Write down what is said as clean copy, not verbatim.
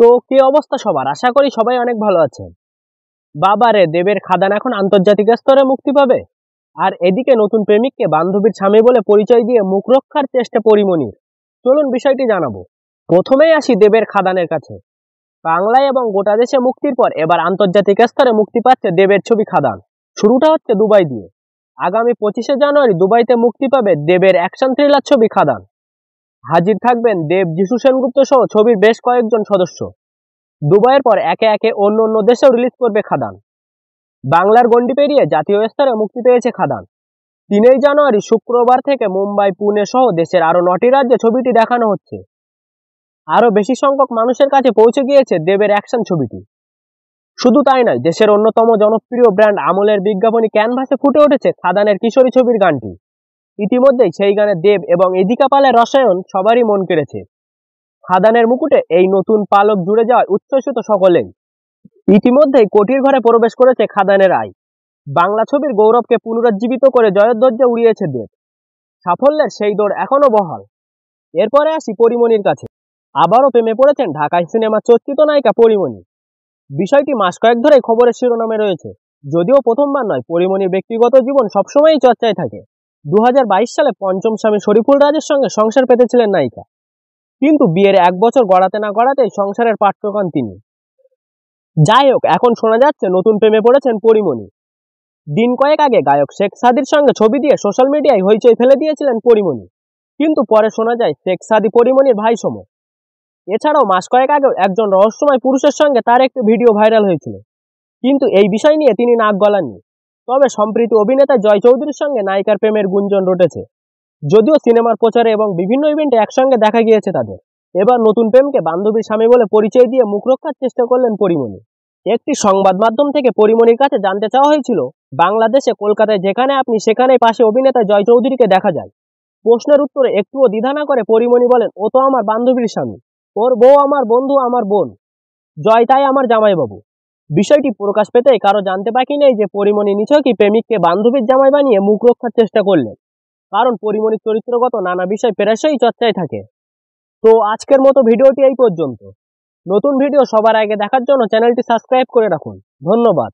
তো কি অবস্থা সবার? আশা করি সবাই অনেক ভালো আছেন। বাবারে, দেবের খাদান এখন আন্তর্জাতিক স্তরে মুক্তি পাবে, আর এদিকে নতুন প্রেমিককে বান্ধবীর স্বামী বলে পরিচয় দিয়ে মুখ রক্ষার চেষ্টা পরিমণির। চলুন বিষয়টি জানাবো। প্রথমেই আসি দেবের খাদানের কাছে। বাংলায় এবং গোটা দেশে মুক্তির পর এবার আন্তর্জাতিক স্তরে মুক্তি পাচ্ছে দেবের ছবি খাদান। শুরুটা হচ্ছে দুবাই দিয়ে। আগামী 25শে জানুয়ারি দুবাইতে মুক্তি পাবে দেবের অ্যাকশন থ্রিলার ছবি খাদান। হাজির থাকবেন দেব, যিশু সেনগুপ্ত সহ ছবির বেশ কয়েকজন সদস্য। দুবাইয়ের পর একে একে অন্য অন্য দেশেও রিলিজ করবে খাদান। বাংলার গণ্ডি পেরিয়ে জাতীয় স্তরে মুক্তি পেয়েছে খাদান। 3 জানুয়ারি শুক্রবার থেকে মুম্বাই, পুনে সহ দেশের আরো 9টি রাজ্যে ছবিটি দেখানো হচ্ছে। আরো বেশি সংখ্যক মানুষের কাছে পৌঁছে গিয়েছে দেবের অ্যাকশন ছবিটি। শুধু তাই নয়, দেশের অন্যতম জনপ্রিয় ব্র্যান্ড আমুলের বিজ্ঞাপনী ক্যানভাসে ফুটে উঠেছে খাদানের কিশোরী ছবির গানটি। ইতিমধ্যেই সেই গানে দেব এবং এদিকা পালের রসায়ন সবারই মন কেড়েছে। খাদানের মুকুটে এই নতুন পালক জুড়ে যাওয়ায় উচ্ছ্বসিত সকলেই। ইতিমধ্যেই কোটির ঘরে প্রবেশ করেছে খাদানের আয়। বাংলা ছবির গৌরবকে পুনরুজ্জীবিত করে জয়ধ্বজা উড়িয়েছে দেব। সাফল্যের সেই দৌড় এখনো বহাল। এরপরে আসি পরিমণির কাছে। আবারও প্রেমে পড়েছেন ঢাকাই সিনেমার চর্চিত নায়িকা পরিমণি। বিষয়টি মাস কয়েক ধরেই খবরের শিরোনামে রয়েছে। যদিও প্রথমবার নয়, পরিমণির ব্যক্তিগত জীবন সবসময়ই চর্চায় থাকে। 2022 সালে পঞ্চম স্বামী শরীফুল রাজের সঙ্গে সংসার পেতেছিলেন নায়িকা, কিন্তু বিয়ের 1 বছর গড়াতে না গড়াতেই সংসারের পাট পান তিনি। যাই হোক, এখন শোনা যাচ্ছে নতুন প্রেমে পড়েছেন পরিমণি। দিন কয়েক আগে গায়ক শেখ সাদির সঙ্গে ছবি দিয়ে সোশ্যাল মিডিয়ায় হইচই ফেলে দিয়েছিলেন পরিমণি, কিন্তু পরে শোনা যায় শেখ সাদি পরিমণির ভাই সম। এছাড়াও মাস কয়েক আগেও একজন রহস্যময় পুরুষের সঙ্গে তার একটি ভিডিও ভাইরাল হয়েছিল, কিন্তু এই বিষয় নিয়ে তিনি নাক গলাননি। তবে সম্প্রতি অভিনেতা জয় চৌধুরীর সঙ্গে নায়িকার প্রেমের গুঞ্জন রটেছে। যদিও সিনেমার প্রচারে এবং বিভিন্ন ইভেন্টে একসঙ্গে দেখা গিয়েছে তাদের। এবার নতুন প্রেমকে বান্ধবীর স্বামী বলে পরিচয় দিয়ে মুখ রক্ষার চেষ্টা করলেন পরিমণি। একটি সংবাদ মাধ্যম থেকে পরিমণির কাছে জানতে চাওয়া হয়েছিল, বাংলাদেশে কলকাতায় যেখানে আপনি সেখানেই পাশে অভিনেতা জয় চৌধুরীকে দেখা যায়। প্রশ্নের উত্তরে একটুও দ্বিধা না করে পরিমণি বলেন, ও তো আমার বান্ধবীর স্বামী, ওর বউ আমার বন্ধু, আমার বোন। জয় তাই আমার জামাইবাবু। বিষয়টি প্রকাশ পেতেই কারো জানতে বাকি নেই যে পরিমণি নিছকই প্রেমিককে বান্ধবীর জামাই বানিয়ে মুখ রক্ষার চেষ্টা করলেন, কারণ পরিমণির চরিত্রগত নানা বিষয় প্রায়শই চর্চায় থাকে। তো আজকের মতো ভিডিওটি এই পর্যন্ত। নতুন ভিডিও সবার আগে দেখার জন্য চ্যানেলটি সাবস্ক্রাইব করে রাখুন। ধন্যবাদ।